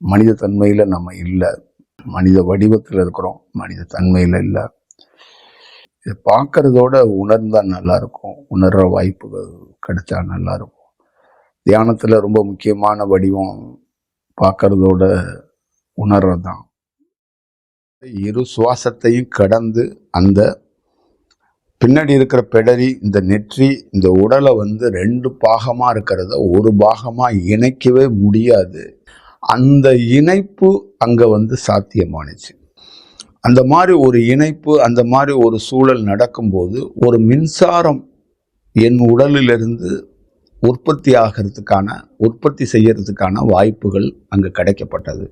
மனித தன்மையில நம்ம இல்லை, மனித வடிவத்தில் இருக்கிறோம், மனித தன்மையில இல்லை. இதை பார்க்கறதோட உணர்ந்தா நல்லா இருக்கும், உணர்ற வாய்ப்புகள் கிடைச்சா நல்லா இருக்கும். தியானத்துல ரொம்ப முக்கியமான வடிவம் பார்க்கறதோட உணர்றது தான். இரு சுவாசத்தையும் கடந்து அந்த பின்னாடி இருக்கிற பெடரி, இந்த நெற்றி, இந்த உடலை ரெண்டு பாகமா இருக்கிறத ஒரு பாகமா இணைக்கவே முடியாது. அந்த இணைப்பு அங்க சாத்தியமானுச்சு. அந்த மாதிரி ஒரு இணைப்பு, அந்த மாதிரி ஒரு சூழல் நடக்கும்போது ஒரு மின்சாரம் என் உடலிலிருந்து உற்பத்தி செய்யறதுக்கான வாய்ப்புகள் அங்கே கிடைக்கப்பட்டது.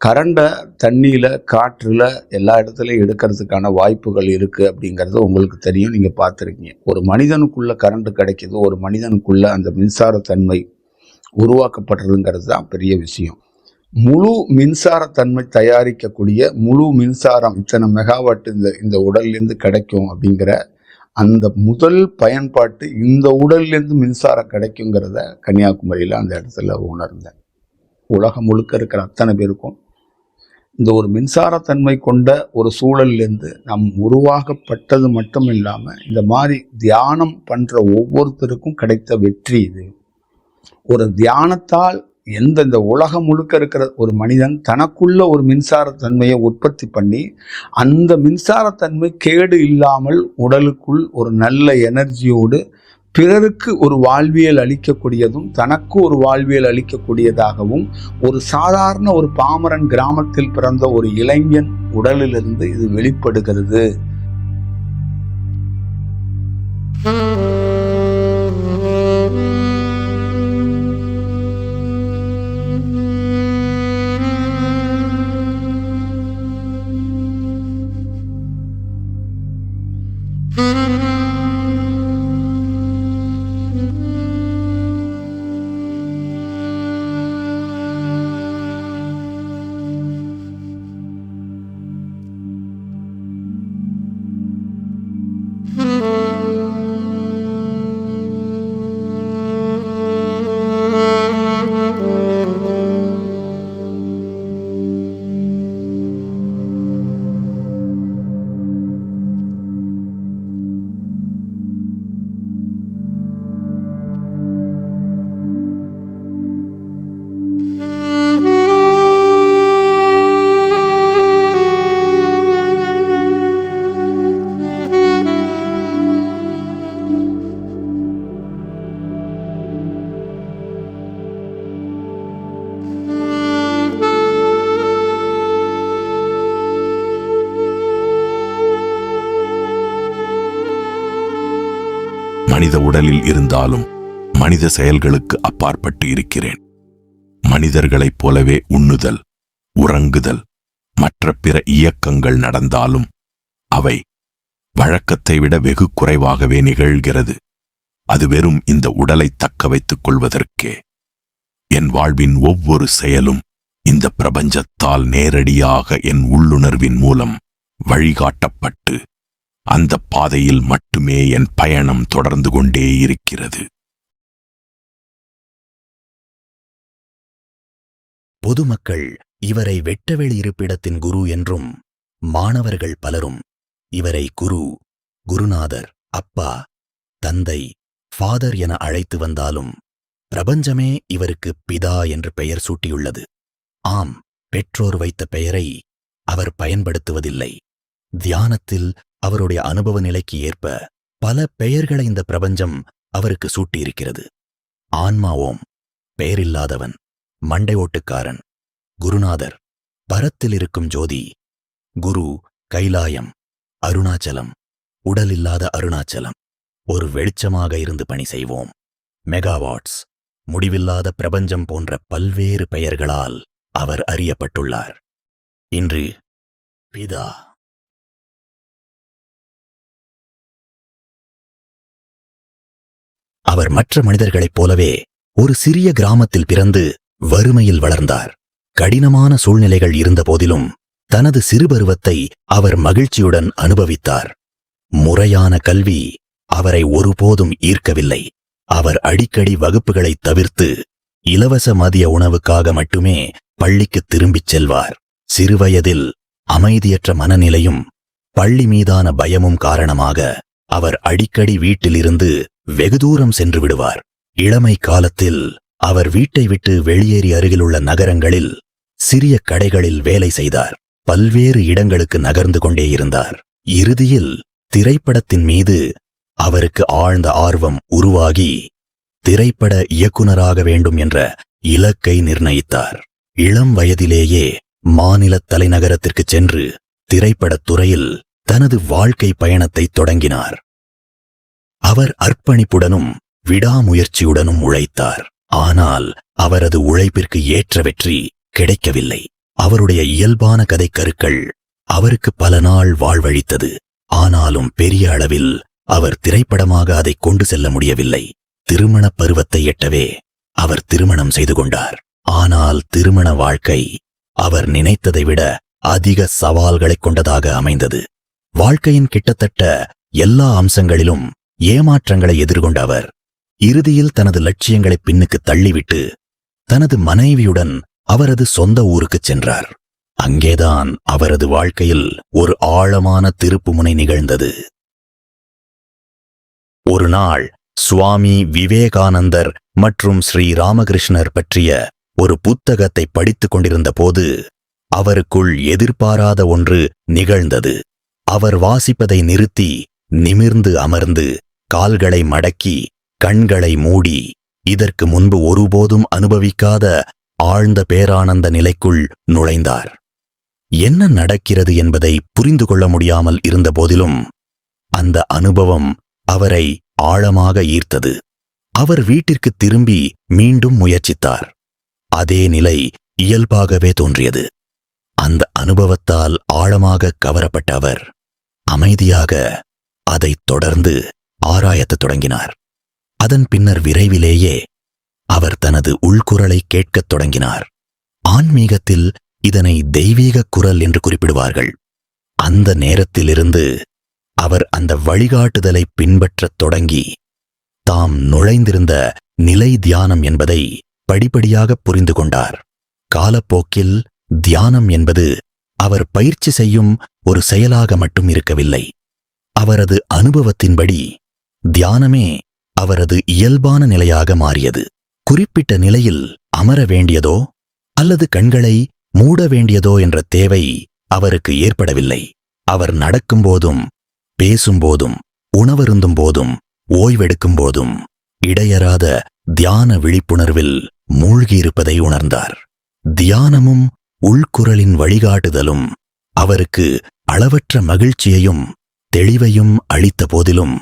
கரண்டை தண்ணியில், காற்றில், எல்லா இடத்துலையும் எடுக்கிறதுக்கான வாய்ப்புகள் இருக்குது அப்படிங்கிறது உங்களுக்கு தெரியும், நீங்கள் பார்த்துருக்கீங்க. ஒரு மனிதனுக்குள்ள கரண்ட் கிடைக்கிது, ஒரு மனிதனுக்குள்ள அந்த மின்சாரத்தன்மை உருவாக்கப்படுறதுங்கிறது தான் பெரிய விஷயம். முழு மின்சாரத்தன்மை தயாரிக்கக்கூடிய முழு மின்சாரம் இத்தனை மெகாவாட் இந்த உடல்லேருந்து கிடைக்கும் அப்படிங்கிற அந்த முதல் பயன்பாட்டு இந்த உடல்லேருந்து மின்சாரம் கிடைக்குங்கிறத கன்னியாகுமரியில் அந்த இடத்துல உணர்ந்தேன். உலகம் முழுக்க இருக்கிற அத்தனை பேருக்கும் இந்த ஒரு மின்சாரத்தன்மை கொண்ட ஒரு சூழல்லேருந்து நம் உருவாக்கப்பட்டது மட்டும் இல்லாமல் இந்த மாதிரி தியானம் பண்ணுற ஒவ்வொருத்தருக்கும் கிடைத்த வெற்றி இது. ஒரு தியானத்தால் இந்த உலகம் முழுக்க இருக்கிற ஒரு மனிதன் தனக்குள்ள ஒரு மின்சாரத்தன்மையை உற்பத்தி பண்ணி அந்த மின்சாரத்தன்மை கேடு இல்லாமல் உடலுக்குள் ஒரு நல்ல எனர்ஜியோடு பிறருக்கு ஒரு வாழ்வியல் அளிக்கக்கூடியதும் தனக்கு ஒரு வாழ்வியல் அளிக்கக்கூடியதாகவும் ஒரு சாதாரண ஒரு பாமரன் கிராமத்தில் பிறந்த ஒரு இளைஞன் உடலிலிருந்து இது வெளிப்படுகிறது. மனித உடலில் இருந்தாலும் மனித செயல்களுக்கு அப்பாற்பட்டு இருக்கிறேன். மனிதர்களைப் போலவே உண்ணுதல், உறங்குதல், மற்ற பிற இயக்கங்கள் நடந்தாலும் அவை வழக்கத்தை விட வெகு குறைவாகவே நிகழ்கிறது. அது வெறும் இந்த உடலை தக்க வைத்துக் கொள்வதற்கே. என் வாழ்வின் ஒவ்வொரு செயலும் இந்த பிரபஞ்சத்தால் நேரடியாக என் உள்ளுணர்வின் மூலம் வழிகாட்டப்பட்டு அந்த பாதையில் மட்டுமே என் பயணம் தொடர்ந்து கொண்டே இருக்கிறது. பொதுமக்கள் இவரை வெட்டவெளி இருப்பிடத்தின் குரு என்றும், மாணவர்கள் பலரும் இவரை குரு, குருநாதர், அப்பா, தந்தை, ஃபாதர் என அழைத்து வந்தாலும் பிரபஞ்சமே இவருக்கு பிதா என்று பெயர் சூட்டியுள்ளது. ஆம், பெற்றோர் வைத்த பெயரை அவர் பயன்படுத்துவதில்லை. தியானத்தில் அவருடைய அனுபவ நிலைக்கு ஏற்ப பல பெயர்களை இந்த பிரபஞ்சம் அவருக்கு சூட்டியிருக்கிறது. ஆன்மாவோம், பெயரில்லாதவன், மண்டை ஓட்டுக்காரன், குருநாதர், பரத்தில் இருக்கும் ஜோதி, குரு, கைலாயம், அருணாச்சலம், உடலில்லாத அருணாச்சலம், ஒரு வெளிச்சமாக இருந்து பணி செய்வோம், மெகாவாட்ஸ், முடிவில்லாத பிரபஞ்சம் போன்ற பல்வேறு பெயர்களால் அவர் அறியப்பட்டுள்ளார். இன்று பிதா. அவர் மற்ற மனிதர்களைப் போலவே ஒரு சிறிய கிராமத்தில் பிறந்து வறுமையில் வளர்ந்தார். கடினமான சூழ்நிலைகள் இருந்த போதிலும் தனது சிறுபருவத்தை அவர் மகிழ்ச்சியுடன் அனுபவித்தார். முறையான கல்வி அவரை ஒருபோதும் ஈர்க்கவில்லை. அவர் அடிக்கடி வகுப்புகளை தவிர்த்து இலவச மதிய உணவுக்காக மட்டுமே பள்ளிக்கு திரும்பிச் செல்வார். சிறுவயதில் அமைதியற்ற மனநிலையும் பள்ளி மீதான பயமும் காரணமாக அவர் அடிக்கடி வீட்டிலிருந்து வெகு தூரம் சென்று விடுவார். இளமை காலத்தில் அவர் வீட்டை விட்டு வெளியேறி அருகிலுள்ள நகரங்களில் சிறிய கடைகளில் வேலை செய்தார். பல்வேறு இடங்களுக்கு நகர்ந்து கொண்டே இருந்தார். இறுதியில் திரைப்படத்தின் மீது அவருக்கு ஆழ்ந்த ஆர்வம் உருவாகி திரைப்பட இயக்குனராக வேண்டும் என்ற இலக்கை நிர்ணயித்தார். இளம் வயதிலேயே மாநில தலைநகரத்திற்கு சென்று திரைப்படத் துறையில் தனது வாழ்க்கை பயணத்தை தொடங்கினார். அவர் அர்ப்பணிப்புடனும் விடாமுயற்சியுடனும் உழைத்தார். ஆனால் அவரது உழைப்பிற்கு ஏற்ற வெற்றி கிடைக்கவில்லை. அவருடைய இயல்பான கதைக்கருக்கள் அவருக்கு பல நாள் வாழ்வழித்தது. ஆனாலும் பெரிய அளவில் அவர் திரைப்படமாக அதை கொண்டு செல்ல முடியவில்லை. திருமண பருவத்தை எட்டவே அவர் திருமணம் செய்து கொண்டார். ஆனால் திருமண வாழ்க்கை அவர் நினைத்ததை விட அதிக சவால்களைக் கொண்டதாக அமைந்தது. வாழ்க்கையின் கிட்டத்தட்ட எல்லா அம்சங்களிலும் ஏமாற்றங்களை எதிர்கொண்ட அவர் இறுதியில் தனது லட்சியங்களை பின்னுக்கு தள்ளிவிட்டு தனது மனைவியுடன் அவரது சொந்த ஊருக்குச் சென்றார். அங்கேதான் அவரது வாழ்க்கையில் ஒரு ஆழமான திருப்புமுனை நிகழ்ந்தது. ஒரு நாள் சுவாமி விவேகானந்தர் மற்றும் ஸ்ரீ ராமகிருஷ்ணர் பற்றிய ஒரு புத்தகத்தை படித்துக் கொண்டிருந்த போது அவருக்குள் எதிர்பாராத ஒன்று நிகழ்ந்தது. அவர் வாசிப்பதை நிறுத்தி நிமிர்ந்து அமர்ந்து கால்களை மடக்கி கண்களை மூடி இதற்கு முன்பு ஒருபோதும் அனுபவிக்காத ஆழ்ந்த பேரானந்த நிலைக்குள் நுழைந்தார். என்ன நடக்கிறது என்பதை புரிந்து கொள்ள முடியாமல் இருந்த போதிலும் அந்த அனுபவம் அவரை ஆழமாக ஈர்த்தது. அவர் வீட்டிற்கு திரும்பி மீண்டும் முயற்சித்தார். அதே நிலை இயல்பாகவே தோன்றியது. அந்த அனுபவத்தால் ஆழமாக கவரப்பட்ட அவர் அமைதியாக அதைத் தொடர்ந்து ஆராயத் தொடங்கினார். அதன் பின்னர் விரைவிலேயே அவர் தனது உள்குரலை கேட்கத் தொடங்கினார். ஆன்மீகத்தில் இதனை தெய்வீக குரல் என்று குறிப்பிடுவார்கள். அந்த நேரத்திலிருந்து அவர் அந்த வழிகாட்டுதலை பின்பற்றத் தொடங்கி தாம் நுழைந்திருந்த நிலை தியானம் என்பதை படிப்படியாக புரிந்து கொண்டார். காலப்போக்கில் தியானம் என்பது அவர் பயிற்சி செய்யும் ஒரு செயலாக மட்டும் இருக்கவில்லை. அவரது அனுபவத்தின்படி தியானமே அவரது இயல்பான நிலையாக மாறியது. குறிப்பிட்ட நிலையில் அமர வேண்டியதோ அல்லது கண்களை மூட வேண்டியதோ என்ற தேவை அவருக்கு ஏற்படவில்லை. அவர் நடக்கும்போதும் பேசும்போதும் உணவருந்தும் போதும் ஓய்வெடுக்கும் போதும் இடையறாத தியான விழிப்புணர்வில் மூழ்கியிருப்பதை உணர்ந்தார். தியானமும் உள்குரலின் வழிகாட்டுதலும் அவருக்கு அளவற்ற மகிழ்ச்சியையும் தெளிவையும் அளித்த போதிலும்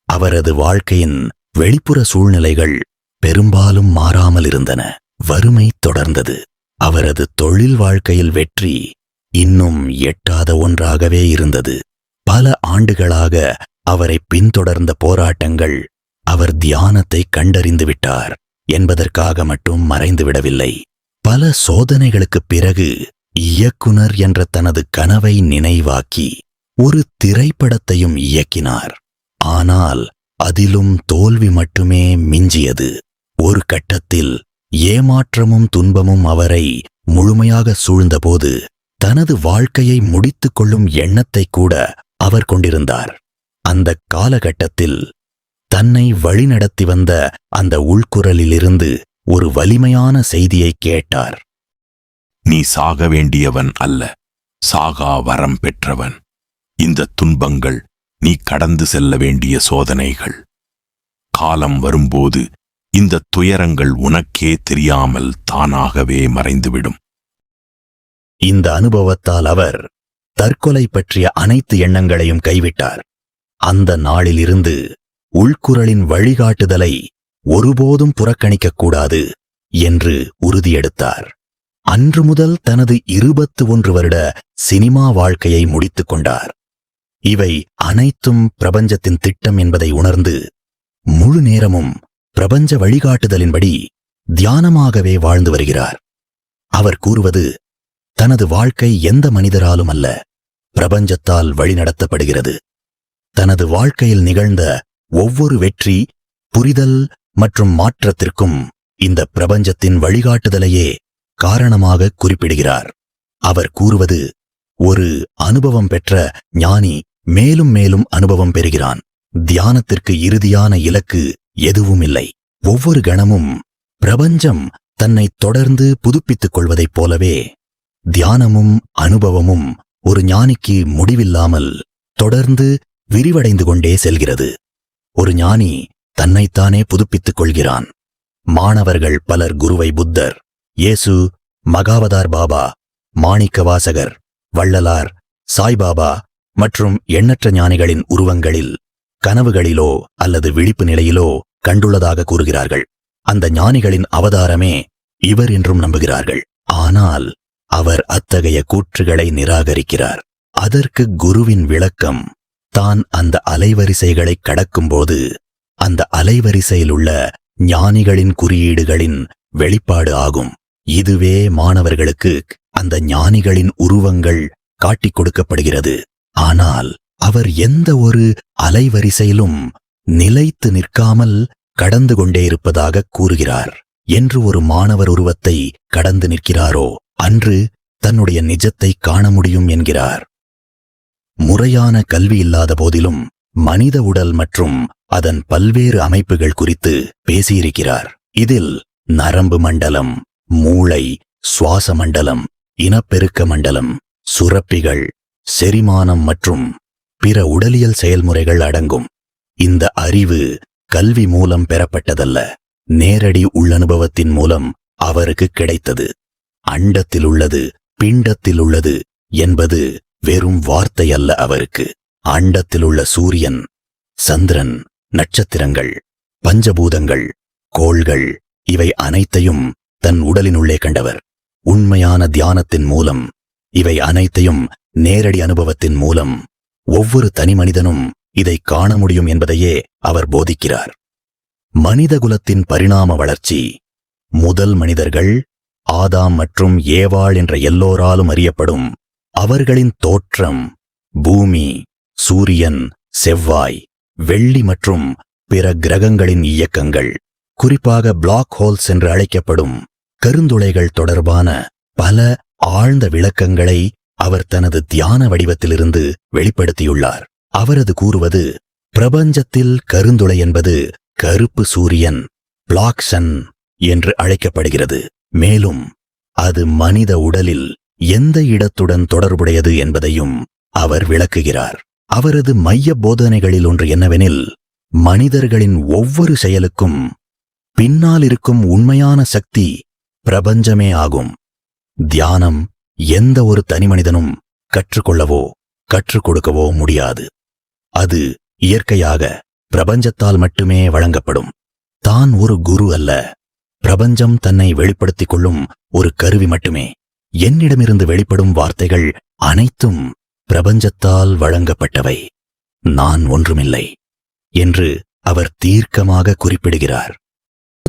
அவரது வாழ்க்கையின் வெளிப்புற சூழ்நிலைகள் பெரும்பாலும் மாறாமல் இருந்தன. வறுமை தொடர்ந்தது. அவரது தொழில் வாழ்க்கையில் வெற்றி இன்னும் எட்டாத ஒன்றாகவே இருந்தது. பல ஆண்டுகளாக அவரை பின்தொடர்ந்த போராட்டங்கள் அவர் தியானத்தை கண்டறிந்து விட்டார் என்பதற்காக மட்டும் மறைந்துவிடவில்லை. பல சோதனைகளுக்குப் பிறகு இயக்குனர் என்ற தனது கனவை நினைவாக்கி ஒரு திரைப்படத்தையும் இயக்கினார். ஆனால் அதிலும் தோல்வி மட்டுமே மிஞ்சியது. ஒரு கட்டத்தில் ஏமாற்றமும் துன்பமும் அவரை முழுமையாக சூழ்ந்தபோது தனது வாழ்க்கையை முடித்துக் கொள்ளும் எண்ணத்தை கூட அவர் கொண்டிருந்தார். அந்த காலகட்டத்தில் தன்னை வழிநடத்தி வந்த அந்த உள்குரலிலிருந்து ஒரு வலிமையான செய்தியை கேட்டார். நீ சாக வேண்டியவன் அல்ல, சாகா வரம் பெற்றவன். இந்த துன்பங்கள் நீ கடந்து செல்ல வேண்டிய சோதனைகள். காலம் வரும்போது இந்த துயரங்கள் உனக்கே தெரியாமல் தானாகவே மறைந்துவிடும். இந்த அனுபவத்தால் அவர் தற்கொலை பற்றிய அனைத்து எண்ணங்களையும் கைவிட்டார். அந்த நாளிலிருந்து உள்குரலின் வழிகாட்டுதலை ஒருபோதும் புறக்கணிக்கக்கூடாது என்று உறுதியெடுத்தார். அன்று முதல் தனது 21 வருட சினிமா வாழ்க்கையை முடித்துக் கொண்டார். இவை அனைத்தும் பிரபஞ்சத்தின் திட்டம் என்பதை உணர்ந்து முழு நேரமும் பிரபஞ்ச வழிகாட்டுதலின்படி தியானமாகவே வாழ்ந்து வருகிறார். அவர் கூறுவது, தனது வாழ்க்கை எந்த மனிதராலும் அல்ல, பிரபஞ்சத்தால் வழிநடத்தப்படுகிறது. தனது வாழ்க்கையில் நிகழ்ந்த ஒவ்வொரு வெற்றி, புரிதல் மற்றும் மாற்றத்திற்கும் இந்த பிரபஞ்சத்தின் வழிகாட்டுதலையே காரணமாக குறிப்பிடுகிறார். அவர் கூறுவது, ஒரு அனுபவம் பெற்ற ஞானி மேலும் மேலும் அனுபவம் பெறுகிறான். தியானத்திற்கு இறுதியான இலக்கு எதுவும் இல்லை. ஒவ்வொரு கணமும் பிரபஞ்சம் தன்னை தொடர்ந்து புதுப்பித்துக் கொள்வதைப் போலவே தியானமும் அனுபவமும் ஒரு ஞானிக்கு முடிவில்லாமல் தொடர்ந்து விரிவடைந்து கொண்டே செல்கிறது. ஒரு ஞானி தன்னைத்தானே புதுப்பித்துக் கொள்கிறான். மாணவர்கள் பலர் குருவை புத்தர், இயேசு, மகாவதார் பாபா, மாணிக்கவாசகர், வள்ளலார், சாய்பாபா மற்றும் எண்ணற்ற ஞானிகளின் உருவங்களில், கனவுகளிலோ அல்லது விழிப்பு நிலையிலோ கண்டுள்ளதாக கூறுகிறார்கள். அந்த ஞானிகளின் அவதாரமே இவர் என்றும் நம்புகிறார்கள். ஆனால் அவர் அத்தகைய கூற்றுகளை நிராகரிக்கிறார். அதற்கு குருவின் விளக்கம், தான் அந்த அலைவரிசைகளை கடக்கும்போது அந்த அலைவரிசையில் உள்ள ஞானிகளின் குறியீடுகளின் வெளிப்பாடு ஆகும். இதுவே மாணவர்களுக்கு அந்த ஞானிகளின் உருவங்கள் காட்டிக் கொடுக்கப்படுகிறது. ஆனால் அவர் எந்த ஒரு அலைவரிசையிலும் நிலைத்து நிற்காமல் கடந்து கொண்டே இருப்பதாக கூறுகிறார். என்று ஒரு மாணவர் உருவத்தை கடந்து நிற்கிறாரோ அன்று தன்னுடைய நிஜத்தை காண முடியும் என்கிறார். முறையான கல்வி இல்லாத போதிலும் மனித உடல் மற்றும் அதன் பல்வேறு அமைப்புகள் குறித்து பேசியிருக்கிறார். இதில் நரம்பு மண்டலம், மூளை, சுவாச மண்டலம், இனப்பெருக்க மண்டலம், சுரப்பிகள், செரிமானம் மற்றும் பிற உடலியல் செயல்முறைகள் அடங்கும். இந்த அறிவு கல்வி மூலம் பெறப்பட்டதல்ல, நேரடி உள்ளனுபவத்தின் மூலம் அவருக்கு கிடைத்தது. அண்டத்தில் உள்ளது, பிண்டத்தில் உள்ளது என்பது வெறும் வார்த்தை அல்ல அவருக்கு. அண்டத்தில் உள்ள சூரியன், சந்திரன், நட்சத்திரங்கள், பஞ்சபூதங்கள், கோள்கள் இவை அனைத்தையும் தன் உடலினுள்ளே கண்டவர். உண்மையான தியானத்தின் மூலம், இவை அனைத்தையும் நேரடி அனுபவத்தின் மூலம் ஒவ்வொரு தனி மனிதனும் இதை காண முடியும் என்பதையே அவர் போதிக்கிறார். மனிதகுலத்தின் பரிணாம வளர்ச்சி, முதல் மனிதர்கள் ஆதாம் மற்றும் ஏவாள் என்ற எல்லோராலும் அறியப்படும் அவர்களின் தோற்றம், பூமி, சூரியன், செவ்வாய், வெள்ளி மற்றும் பிற கிரகங்களின் இயக்கங்கள், குறிப்பாக பிளாக் ஹோல்ஸ் என்று அழைக்கப்படும் கருந்துளைகள் தொடர்பான பல ஆழ்ந்த விளக்கங்களை அவர் தனது தியான வடிவத்திலிருந்து வெளிப்படுத்தியுள்ளார். அவரது கூறுவது, பிரபஞ்சத்தில் கருந்துளை என்பது கருப்பு சூரியன், பிளாக் சன் என்று அழைக்கப்படுகிறது. மேலும் அது மனித உடலில் எந்த இடத்துடன் தொடர்புடையது என்பதையும் அவர் விளக்குகிறார். அவரது மைய போதனைகளில் ஒன்று என்னவெனில், மனிதர்களின் ஒவ்வொரு செயலுக்கும் பின்னால் இருக்கும் உண்மையான சக்தி பிரபஞ்சமே ஆகும். தியானம் எந்த ஒரு தனிமனிதனும் கற்றுக்கொள்ளவோ கற்றுக் கொடுக்கவோ முடியாது. அது இயற்கையாக பிரபஞ்சத்தால் மட்டுமே வழங்கப்படும். தான் ஒரு குரு அல்ல, பிரபஞ்சம் தன்னை வெளிப்படுத்திக் கொள்ளும் ஒரு கருவி மட்டுமே. என்னிடமிருந்து வெளிப்படும் வார்த்தைகள் அனைத்தும் பிரபஞ்சத்தால் வழங்கப்பட்டவை, நான் ஒன்றுமில்லை என்று அவர் தீர்க்கமாக குறிப்பிடுகிறார்.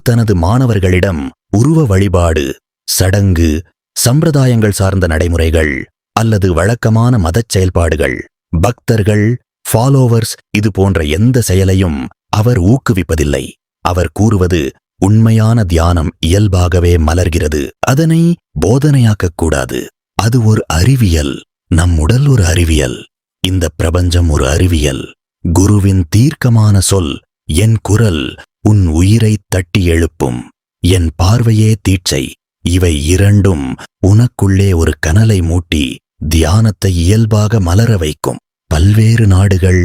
தனது மாணவர்களிடம் உருவ வழிபாடு, சடங்கு, சம்பிரதாயங்கள் சார்ந்த நடைமுறைகள் அல்லது வழக்கமான மதச் செயல்பாடுகள், பக்தர்கள், ஃபாலோவர்ஸ் இது போன்ற எந்த செயலையும் அவர் ஊக்குவிப்பதில்லை. அவர் கூறுவது, உண்மையான தியானம் இயல்பாகவே மலர்கிறது, அதனை போதனையாக்கக் கூடாது. அது ஒரு அறிவியல், நம் உடல் ஒரு அறிவியல், இந்த பிரபஞ்சம் ஒரு அறிவியல். குருவின் தீர்க்கமான சொல், என் குரல் உன் உயிரை தட்டி எழுப்பும், என் பார்வையே தீட்சை. இவை இரண்டும் உனக்குள்ளே ஒரு கனலை மூட்டி தியானத்தை இயல்பாக மலர வைக்கும். பல்வேறு நாடுகள்,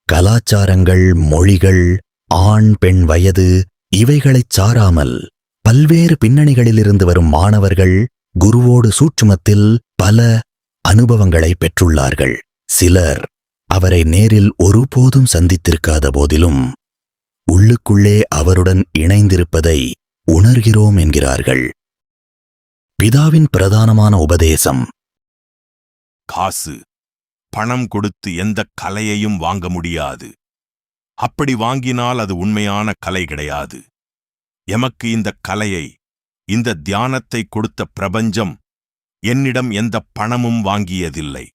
கலாச்சாரங்கள், மொழிகள், ஆண் பெண் வயது இவைகளைச் சாராமல் பல்வேறு பின்னணிகளிலிருந்து வரும் மாணவர்கள் குருவோடு சூட்சுமத்தில் பல அனுபவங்களை பெற்றுள்ளார்கள். சிலர் அவரை நேரில் ஒருபோதும் சந்தித்திருக்காத போதிலும் உள்ளுக்குள்ளே அவருடன் இணைந்திருப்பதை உணர்கிறோம் என்கிறார்கள். பிதாவின் பிரதானமான உபதேசம், காசு, பணம் கொடுத்து எந்த கலையையும் வாங்க முடியாது. அப்படி வாங்கினால் அது உண்மையான கலை கிடையாது. எமக்கு இந்த கலையை, இந்த தியானத்தை கொடுத்த பிரபஞ்சம் என்னிடம் எந்த பணமும் வாங்கியதில்லை.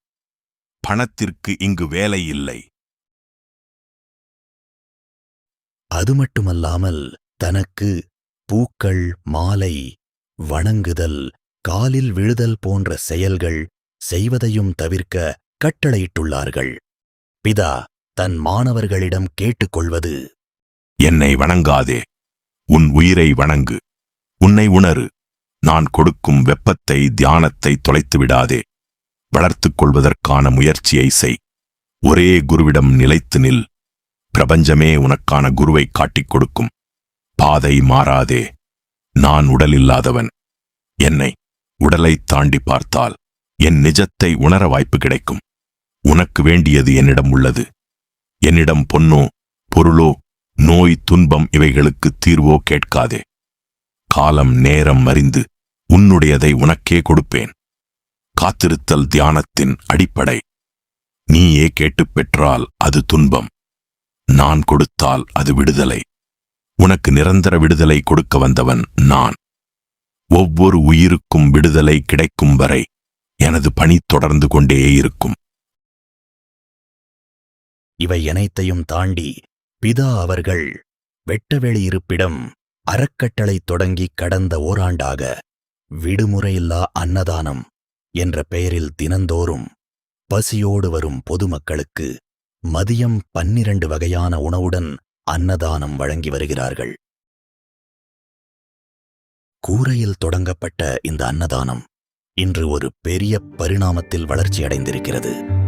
பணத்திற்கு இங்கு வேலை இல்லை. அது மட்டுமல்லாமல் தனக்கு பூக்கள், மாலை, வணங்குதல், காலில் விழுதல் போன்ற செயல்கள் செய்வதையும் தவிர்க்க கட்டளையிட்டுள்ளார்கள். பிதா தன் மாணவர்களிடம் கேட்டுக்கொள்வது, என்னை வணங்காதே, உன் உயிரை வணங்கு. உன்னை உணரு. நான் கொடுக்கும் வெப்பத்தை, தியானத்தை தொலைத்து விடாதே. வளர்த்துக் கொள்வதற்கான முயற்சியை செய். ஒரே குருவிடம் நிலைத்து நில். பிரபஞ்சமே உனக்கான குருவை காட்டிக் கொடுக்கும். பாதை மாறாதே. நான் உடலில்லாதவன். என்னை, உடலைத் தாண்டி பார்த்தால் என் நிஜத்தை உணர வாய்ப்பு கிடைக்கும். உனக்கு வேண்டியது என்னிடம் உள்ளது. என்னிடம் பொன்னோ, பொருளோ, நோய், துன்பம் இவைகளுக்கு தீர்வோ கேட்காதே. காலம் நேரம் அறிந்து உன்னுடையதை உனக்கே கொடுப்பேன். காத்திருத்தல் தியானத்தின் அடிப்படை. நீயே கேட்டுப் பெற்றால் அது துன்பம். நான் கொடுத்தால் அது விடுதலை. உனக்கு நிரந்தர விடுதலை கொடுக்க வந்தவன் நான். ஒவ்வொரு உயிருக்கும் விடுதலை கிடைக்கும் வரை எனது பணி தொடர்ந்து கொண்டே இருக்கும். இவை அனைத்தையும் தாண்டி பிதா அவர்கள் வெட்டவெளி இருப்பிடம் அறக்கட்டளை தொடங்கி கடந்த ஓராண்டாக விடுமுறையில்லா அன்னதானம் என்ற பெயரில் தினந்தோறும் பசியோடு வரும் பொதுமக்களுக்கு மதியம் 12 வகையான உணவுடன் அன்னதானம் வழங்கி வருகிறார்கள். கூரையில் தொடங்கப்பட்ட இந்த அன்னதானம் இன்று ஒரு பெரிய பரிணாமத்தில் வளர்ச்சியடைந்திருக்கிறது.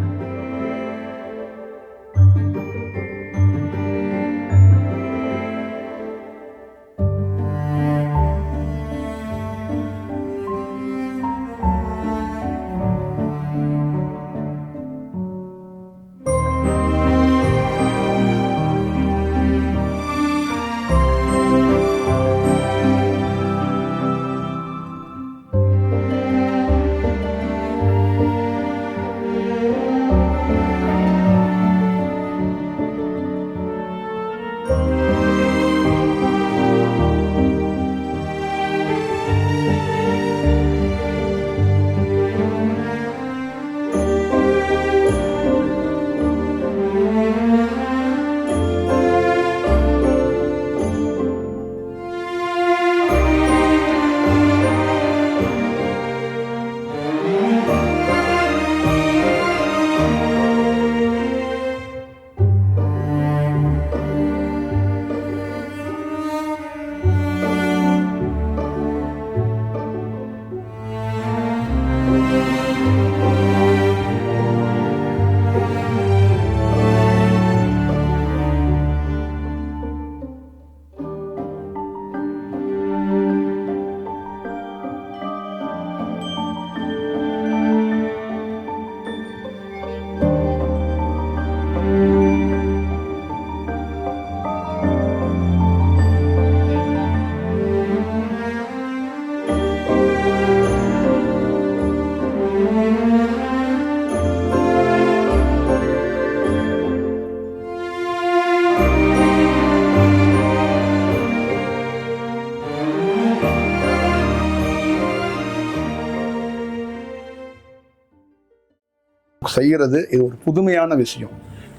செய்கிறது இது ஒரு புதுமையான விஷயம்.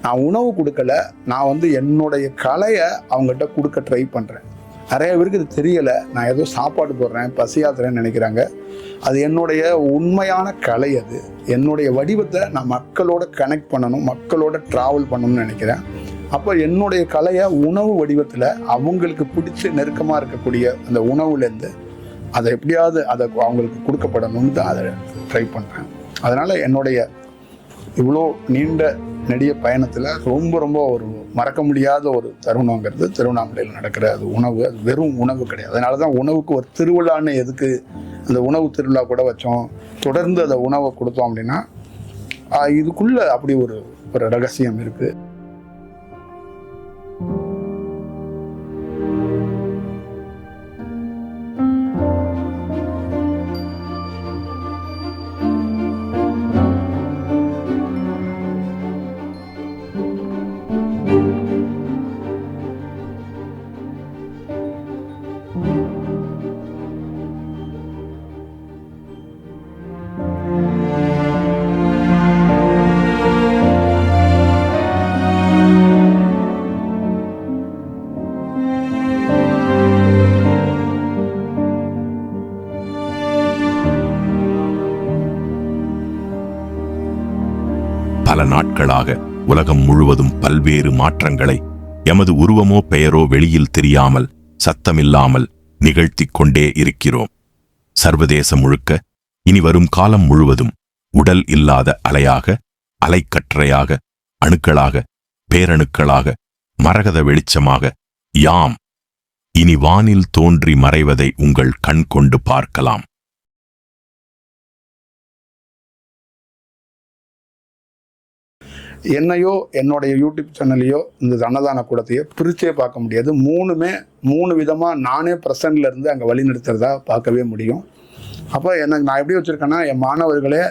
நான் உணவு கொடுக்கல, நான் என்னுடைய கலையை அவங்ககிட்ட கொடுக்க ட்ரை பண்ணுறேன். நிறைய பேருக்கு இது தெரியலை. நான் ஏதோ சாப்பாடு போடுறேன், பசியாத்துறேன்னு நினைக்கிறாங்க. அது என்னுடைய உண்மையான கலை. அது என்னுடைய வடிவத்தை நான் மக்களோட கனெக்ட் பண்ணணும், மக்களோட ட்ராவல் பண்ணணும்னு நினைக்கிறேன். அப்போ என்னுடைய கலையை உணவு வடிவத்தில் அவங்களுக்கு பிடிச்சி நெருக்கமாக இருக்கக்கூடிய அந்த உணவுலேருந்து அதை எப்படியாவது அதை அவங்களுக்கு கொடுக்கப்படணும்னு தான் அதை ட்ரை பண்ணுறேன். அதனால் என்னுடைய இவ்வளோ நீண்ட நெடிய பயணத்தில் ரொம்ப ரொம்ப ஒரு மறக்க முடியாத ஒரு தருணங்கிறது திருவண்ணாமலையில் நடக்கிற அது உணவு. அது வெறும் உணவு கிடையாது. அதனால தான் உணவுக்கு ஒரு திருவிழான்னு எதுக்கு அந்த உணவு திருவிழா கூட வச்சோம். தொடர்ந்து அந்த உணவை கொடுத்தோம் அப்படின்னா இதுக்குள்ள அப்படி ஒரு ரகசியம் இருக்குது. பல நாட்களாக உலகம் முழுவதும் பல்வேறு மாற்றங்களை எமது உருவமோ பெயரோ வெளியில் தெரியாமல் சத்தமில்லாமல் நிகழ்த்திக் கொண்டே இருக்கிறோம். சர்வதேசம் முழுக்க இனி வரும் காலம் முழுவதும் உடல் இல்லாத அலையாக, அலைக்கற்றையாக, அணுக்களாக, பேரணுக்களாக, மரகத வெளிச்சமாக யாம் இனி வானில் தோன்றி மறைவதை உங்கள் கண் கொண்டு பார்க்கலாம். என்னையோ என்னுடைய யூடியூப் சேனல்லையோ இந்த அன்னதான கூடத்தையோ பிரிச்சே பார்க்க முடியாது. மூணு விதமாக நானே ப்ரெசன்ட்ல இருந்து அங்கே வழி நிறுத்துறதா பார்க்கவே முடியும். அப்போ எனக்கு நான் எப்படி வச்சுருக்கேன்னா, என் மாணவர்களே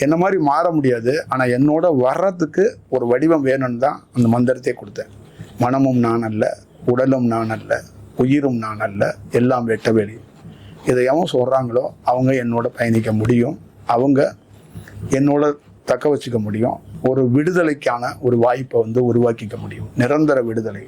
என்ன மாதிரி மாற முடியாது, ஆனால் என்னோட வர்றதுக்கு ஒரு வடிவம் வேணும்னு தான் அந்த மந்திரத்தையே கொடுத்தேன். மனமும் நான் அல்ல, உடலும் நான் அல்ல, உயிரும் நான் அல்ல, எல்லாம் வெட்ட வெளி. இதை எவன் சொல்கிறாங்களோ அவங்க என்னோட பயணிக்க முடியும், அவங்க என்னோட தக்க வச்சுக்க முடியும், ஒரு விடுதலைக்கான ஒரு வாய்ப்பை உருவாக்கிக்க முடியும், நிரந்தர விடுதலை.